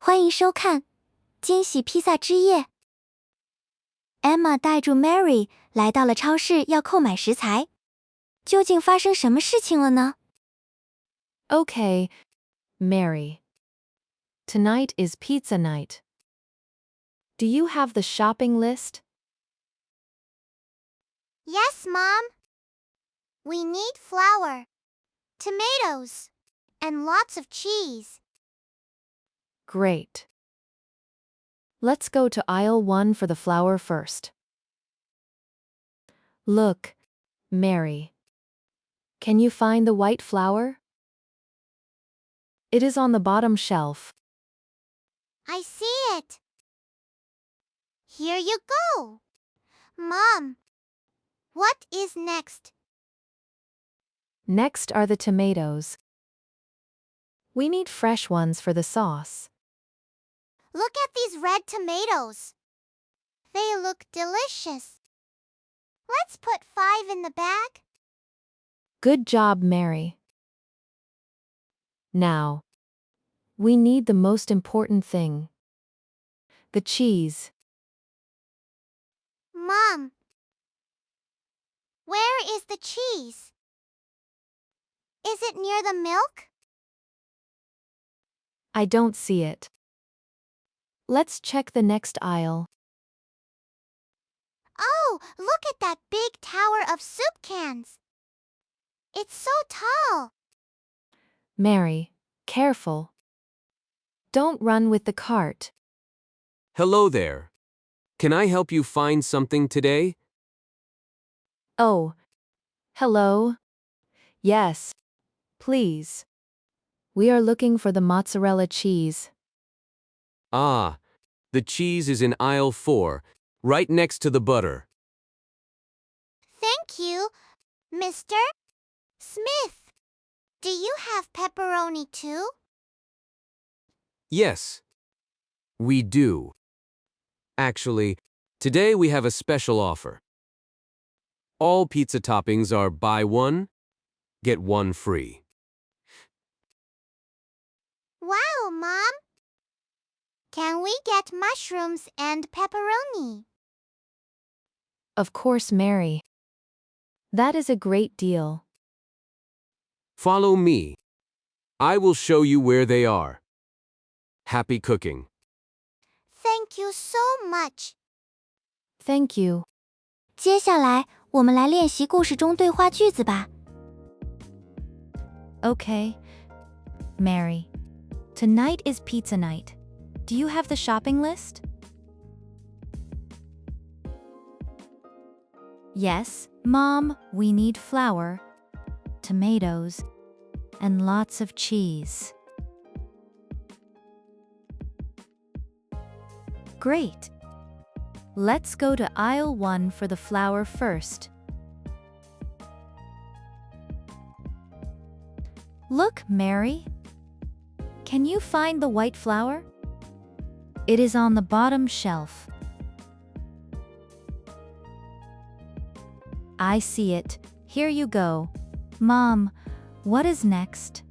欢迎收看惊喜披萨之夜。Emma 带住 Mary 来到了超市要购买食材，究竟发生什么事情了呢？ Okay, Mary. Tonight is pizza night. Do you have the shopping list? Yes, Mom. We need flour, tomatoes, and lots of cheese. Great. Let's go to aisle 1 for the flour first. Look, Mary. Can you find the white flour? It is on the bottom shelf. I see it. Here you go. Mom, what is next? Next are the tomatoes. We need fresh ones for the sauce. Look at these red tomatoes. They look delicious. Let's put 5 in the bag. Good job, Mary. Now, we need the most important thing. The cheese. Mom, where is the cheese? Is it near the milk? I don't see it. Let's check the next aisle. Oh, look at that big tower of soup cans. It's so tall. Mary, careful. Don't run with the cart. Hello there. Can I help you find something today? Oh, hello? Yes, please. We are looking for the mozzarella cheese. Ah, the cheese is in aisle 4, right next to the butter. Thank you, Mr. Smith. Do you have pepperoni too? Yes, we do. Actually, today we have a special offer. All pizza toppings are buy one, get one free. Wow, Mom. Can we get mushrooms and pepperoni? Of course, Mary. That is a great deal. Follow me. I will show you where they are. Happy cooking. Thank you so much. Thank you. 接下来，我们来练习故事中对话句子吧。Okay, Mary. Tonight is pizza night. Do you have the shopping list? Yes, Mom, we need flour, tomatoes, and lots of cheese. Great. Let's go to aisle 1 for the flour first. Look, Mary. Can you find the white flour? It is on the bottom shelf. I see it. Here you go. Mom, what is next?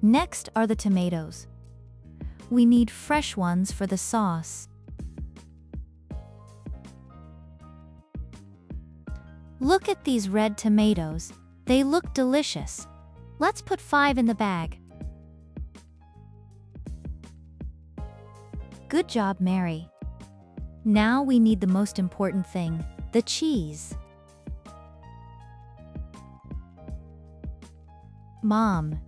Next are the tomatoes. We need fresh ones for the sauce. Look at these red tomatoes. They look delicious. Let's put 5 in the bag. Good job, Mary. Now we need the most important thing, the cheese. Mom,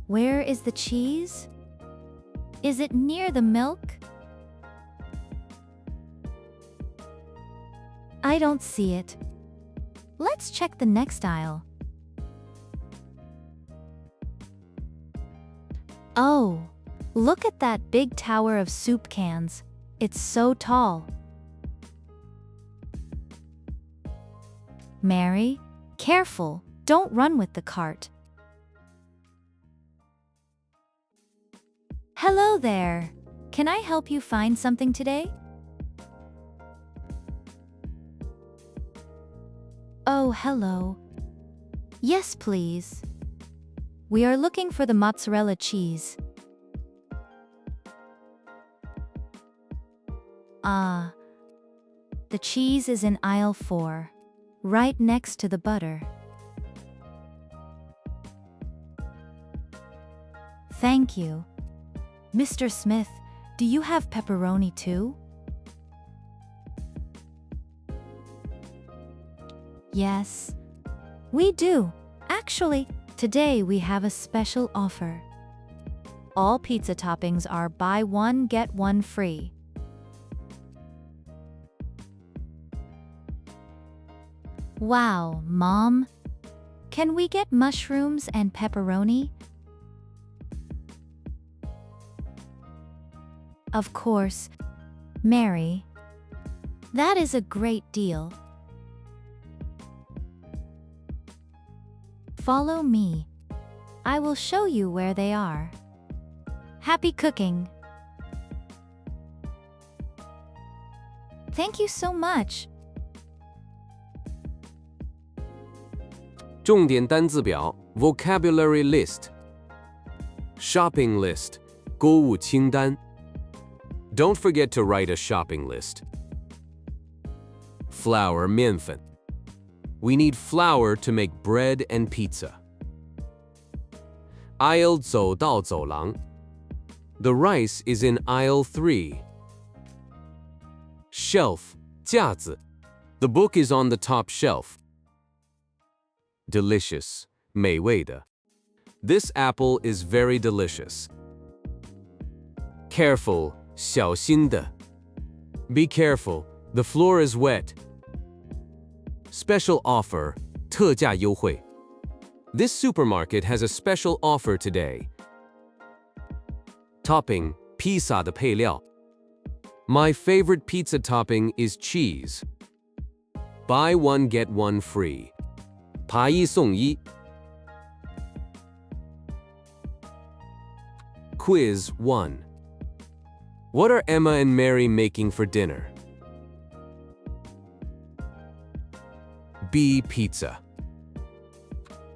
where is the cheese? Is it near the milk? I don't see it. Let's check the next aisle. Oh, look at that big tower of soup cans. It's so tall. Mary, careful, don't run with the cart. Hello there. Can I help you find something today? Oh, hello. Yes, please. We are looking for the mozzarella cheese. Ah, the cheese is in aisle 4, right next to the butter. Thank you. Mr. Smith, do you have pepperoni too? Yes, we do. Actually, today we have a special offer. All pizza toppings are buy one get one free. Wow, Mom! Can we get mushrooms and pepperoni? Of course, Mary. That is a great deal. Follow me. I will show you where they are. Happy cooking! Thank you so much. 重点单字表 Vocabulary list Shopping list 购物清单 Don't forget to write a shopping list. Flour 面粉 We need flour to make bread and pizza. Aisle 走道走廊 The rice is in aisle 3. Shelf 架子 The book is on the top shelf. Delicious 美味的 This apple is very delicious. Careful 小心的 Be careful, the floor is wet. Special offer 特价优惠 This supermarket has a special offer today. Topping 披萨的配料 My favorite pizza topping is cheese. Buy one get one free. 扒一送一 Quiz 1 What are Emma and Mary making for dinner? B. Pizza.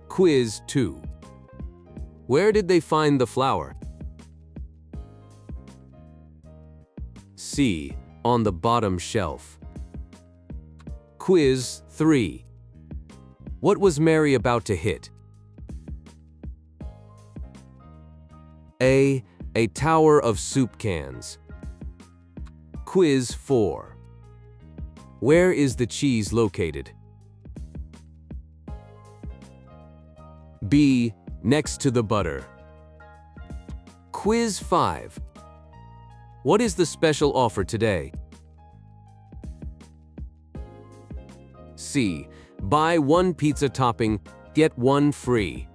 Quiz 2 Where did they find the flour? C. On the bottom shelf. Quiz 3 What was Mary about to hit? A tower of soup cans. Quiz 4 Where is the cheese located? B. Next to the butter. Quiz 5 What is the special offer today? C. Buy one pizza topping, get one free.